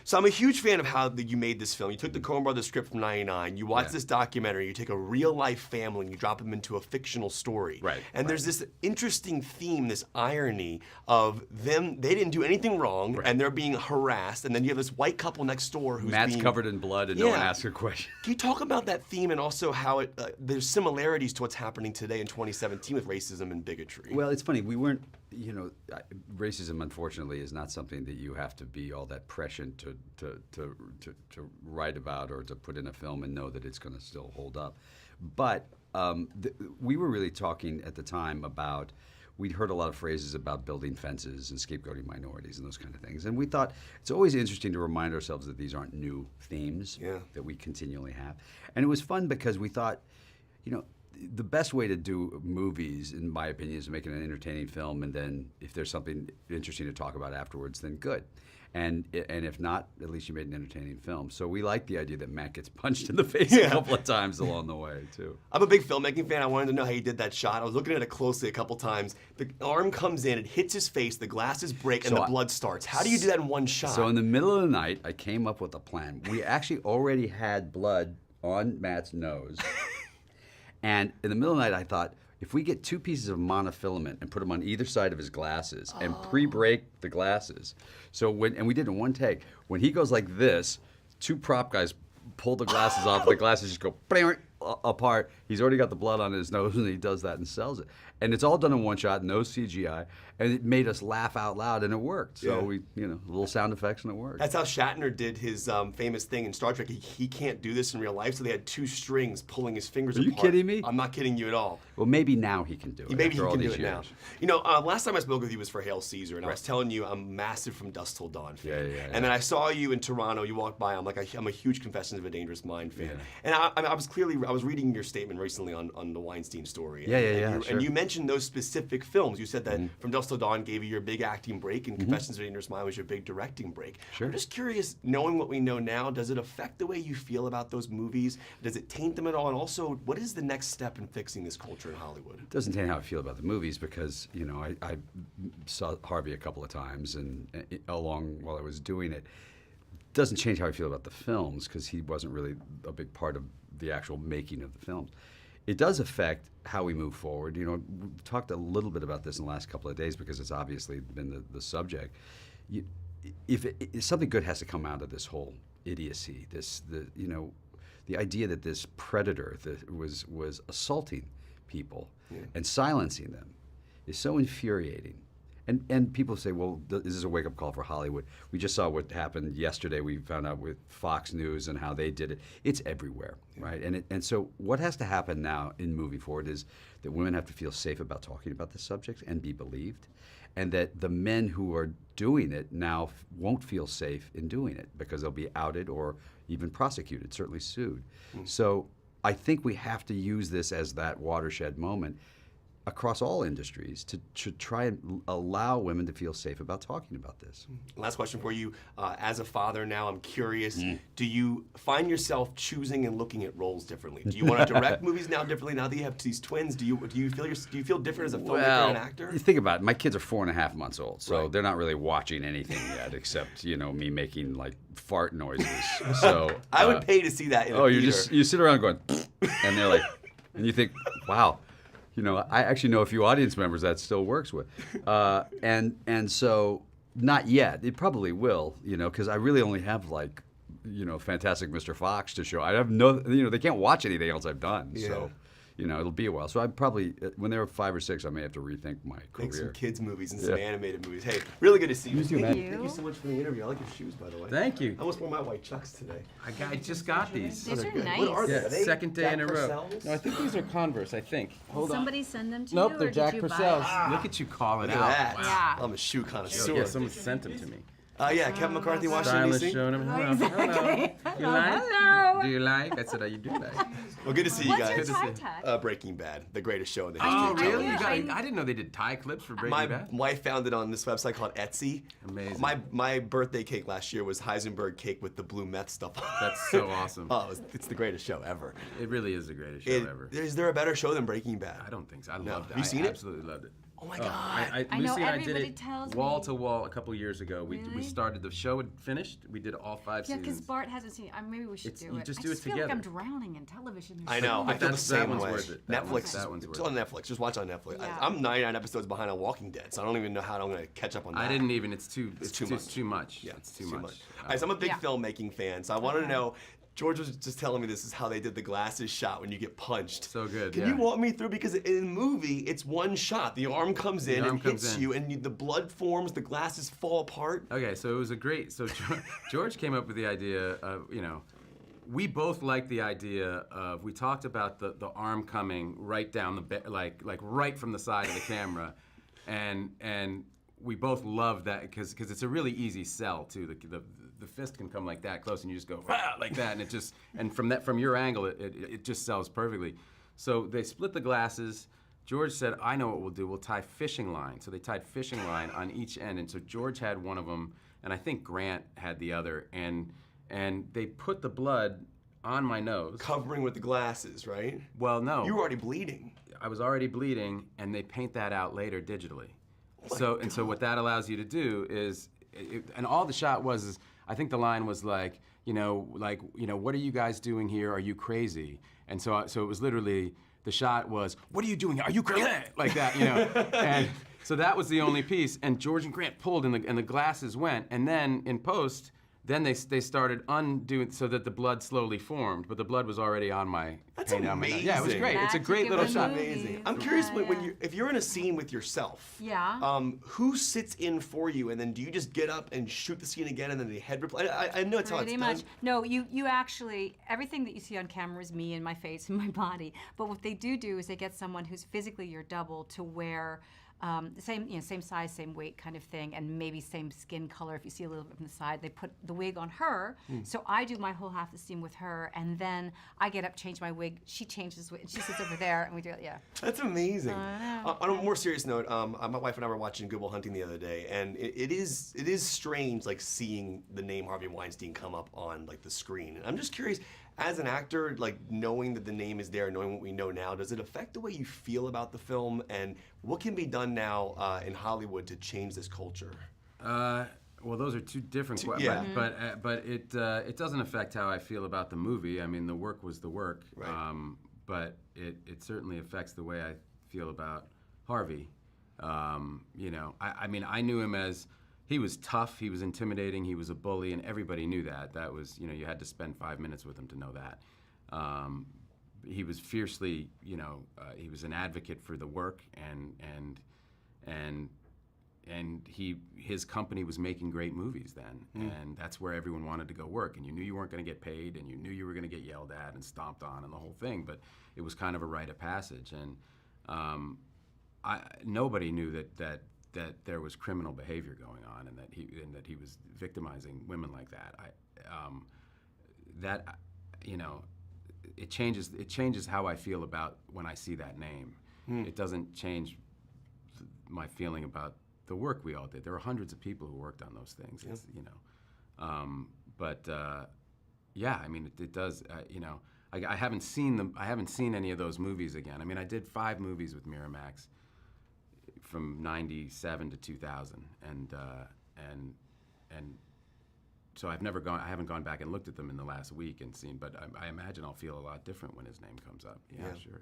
So I'm a huge fan of how you made this film. You took the Coen Brothers script from '99. You watch this documentary. You take a real life family and you drop them into a fictional story. Right. And there's this interesting theme, this irony of them. They didn't do anything wrong, and they're being harassed. And then you have this white couple next door who's Matt's covered in blood and no one asks a question. Can you talk about that theme and also how there's similarities to what's happening today in 2017 with racism and bigotry? Well, it's funny. We weren't, racism, unfortunately, is not something that you have to be all that prescient to write about or to put in a film and know that it's going to still hold up. But we were really talking at the time about, we'd heard a lot of phrases about building fences and scapegoating minorities and those kind of things. And we thought it's always interesting to remind ourselves that these aren't new themes that we continually have. And it was fun because we thought, the best way to do movies, in my opinion, is making an entertaining film, and then if there's something interesting to talk about afterwards, then good. And if not, at least you made an entertaining film. So we like the idea that Matt gets punched in the face a couple of times along the way, too. I'm a big filmmaking fan. I wanted to know how you did that shot. I was looking at it closely a couple times. The arm comes in, it hits his face, the glasses break, and the blood starts. How do you do that in one shot? So in the middle of the night, I came up with a plan. We actually already had blood on Matt's nose. And in the middle of the night, I thought, if we get 2 pieces of monofilament and put them on either side of his glasses and pre-break the glasses, and we did it in one take. When he goes like this, 2 prop guys pull the glasses off, the glasses just go apart. He's already got the blood on his nose, and he does that and sells it. And it's all done in one shot, no CGI, and it made us laugh out loud, and it worked. So we, little sound effects, and it worked. That's how Shatner did his famous thing in Star Trek. He can't do this in real life, so they had 2 strings pulling his fingers apart. Are you kidding me? I'm not kidding you at all. Well, maybe now he can do it. Maybe he can do it now. Last time I spoke with you was for Hail Caesar, and I was telling you I'm massive from Dusk Till Dawn fan. And then I saw you in Toronto. You walked by. I'm a huge Confessions of a Dangerous Mind fan. And I was reading your statement recently on the Weinstein story. And you mentioned those specific films. You said that From Dusk Till Dawn gave you your big acting break, and Confessions of a Dangerous Mind was your big directing break. Sure. I'm just curious, knowing what we know now, does it affect the way you feel about those movies? Does it taint them at all? And also, what is the next step in fixing this culture in Hollywood? It doesn't taint how I feel about the movies because, I saw Harvey a couple of times and while I was doing it. Doesn't change how I feel about the films because he wasn't really a big part of the actual making of the films. It does affect how we move forward. We've talked a little bit about this in the last couple of days because it's obviously been the subject. If something good has to come out of this whole idiocy, the idea that this predator that was assaulting people and silencing them is so infuriating. And people say, well, this is a wake-up call for Hollywood. We just saw what happened yesterday. We found out with Fox News and how they did it. It's everywhere, right? And so what has to happen now in moving forward is that women have to feel safe about talking about this subject and be believed, and that the men who are doing it now won't feel safe in doing it because they'll be outed or even prosecuted, certainly sued. So I think we have to use this as that watershed moment across all industries to try and allow women to feel safe about talking about this. Last question for you. As a father now, I'm curious, do you find yourself choosing and looking at roles differently? Do you want to direct movies now differently now that you have these twins? Do you feel different as a filmmaker and actor? Think about it. My kids are 4.5 months old, so they're not really watching anything yet except, me making like fart noises. So I would pay to see that in a theater. You sit around going, and they're like, and you think, wow. I actually know a few audience members that still works with. And so, not yet. It probably will, because I really only have Fantastic Mr. Fox to show. I have they can't watch anything else I've done. Yeah. So, it'll be a while. So I probably, when they're 5 or 6, I may have to rethink my career. Make some kids movies and some animated movies. Hey, really good to see you. You too, man. Thank you so much for the interview. I like your shoes, by the way. Thank you. I almost wore my white Chucks today. I just got these. These are nice. What are they? Yeah, Are they second day Jack in a row. Purcell's? No, I think these are Converse, I think. Hold on. Somebody send them to Nope, you, they're or Jack did you buy Purcell's. them? Look at you calling Look out. at that. Yeah. I'm a shoe connoisseur. Yeah, someone sent them to me. Kevin McCarthy, Washington, Stylish D.C. showing them. Hello. Exactly. You like? Hello. Do you like? I said, you do like. Well, good to see you What's guys. your tie tag? Breaking Bad, the greatest show in the history Oh, of really? television. I didn't know they did tie clips for Breaking My Bad. wife found it on this website called Etsy. Amazing. My birthday cake last year was Heisenberg cake with the blue meth stuff on it. That's so awesome. It's the greatest show ever. It really is the greatest show ever. Is there a better show than Breaking Bad? I don't think so. I loved it. Have you seen it? I absolutely loved it. Oh my God. I Lucy know and I did everybody it tells wall me. to wall a couple years ago. We Really? started, the show had finished. We did all 5 Yeah, seasons. because Bart hasn't seen. Maybe we should do you it. just I do it just feel like I'm together. drowning in television. I know. I feel the that same one's way. worth it. Netflix. That one's It's worth on Netflix. Just watch on Netflix. Yeah. I'm 99 episodes behind on Walking Dead, so I don't even know how I'm going to catch up on that. I didn't even. It's too much. Yeah, It's too much. All right, so I'm a big Yeah. filmmaking fan, so I want to Okay. know. George was just telling me this is how they did the glasses shot when you get punched. So good, Can yeah. you walk me through? Because in the movie, it's one shot. The arm comes in arm and comes hits in. you, and the blood forms, the glasses fall apart. Okay, so it was so George came up with the idea of, we both liked the idea of, we talked about the arm coming right down like right from the side of the camera, and we both loved that because it's a really easy sell too. The fist can come like that close, and you just go "Rah!" like that, and it just, and from your angle, it just sells perfectly. So they split the glasses. George said, I know what we'll do. We'll tie fishing line. So they tied fishing line on each end, and so George had one of them, and I think Grant had the other, and they put the blood on my nose. Covering with the glasses, right? Well, no. You were already bleeding. I was already bleeding, and they paint that out later digitally. So what that allows you to do is, and all the shot was, I think the line was like, what are you guys doing here? Are you crazy? And so it was literally, the shot was, what are you doing here? Are you crazy? Like that, And so that was the only piece. And George and Grant pulled, and the glasses went. And then in post, then they started undoing so that the blood slowly formed, but the blood was already on my. That's painted on my nose. amazing. Yeah, it was great. It's a Magic great of little the shot. movie. Amazing. I'm curious Yeah, when if you're in a scene with yourself. Yeah. Who sits in for you, and then do you just get up and shoot the scene again, and then the head reply? I know it's how it's Pretty done. much. No, you actually, everything that you see on camera is me and my face and my body. But what they do is they get someone who's physically your double to wear same size, same weight kind of thing, and maybe same skin color if you see a little bit from the side. They put the wig on her, so I do my whole half the scene with her, and then I get up, change my wig, she changes, and she sits over there, and we do it, yeah. That's amazing. On a more serious note, my wife and I were watching Good Will Hunting the other day, and it is strange, like seeing the name Harvey Weinstein come up on like the screen. And I'm just curious, as an actor, like knowing that the name is there, knowing what we know now, does it affect the way you feel about the film, and what can be done now in Hollywood to change this culture? Well, those are two different questions, Yeah. but it doesn't affect how I feel about the movie. I mean, the work was the work, Right. but it certainly affects the way I feel about Harvey. I mean, I knew him as, he was tough, he was intimidating, he was a bully, and everybody knew that. That was, you had to spend 5 minutes with him to know that. He was fiercely, he was an advocate for the work, and his company was making great movies then, and that's where everyone wanted to go work. And you knew you weren't going to get paid, and you knew you were going to get yelled at and stomped on and the whole thing. But it was kind of a rite of passage, and nobody knew that there was criminal behavior going on, and that he was victimizing women like that. It changes how I feel about when I see that name. It doesn't change my feeling about the work we all did. There were hundreds of people who worked on those things. It's, yeah, I mean, it does. I haven't seen them. I haven't seen any of those movies again. I mean, I did 5 movies with Miramax from '97 to 2000, and so I haven't gone back and looked at them in the last week and seen. But I imagine I'll feel a lot different when his name comes up. Yeah, sure.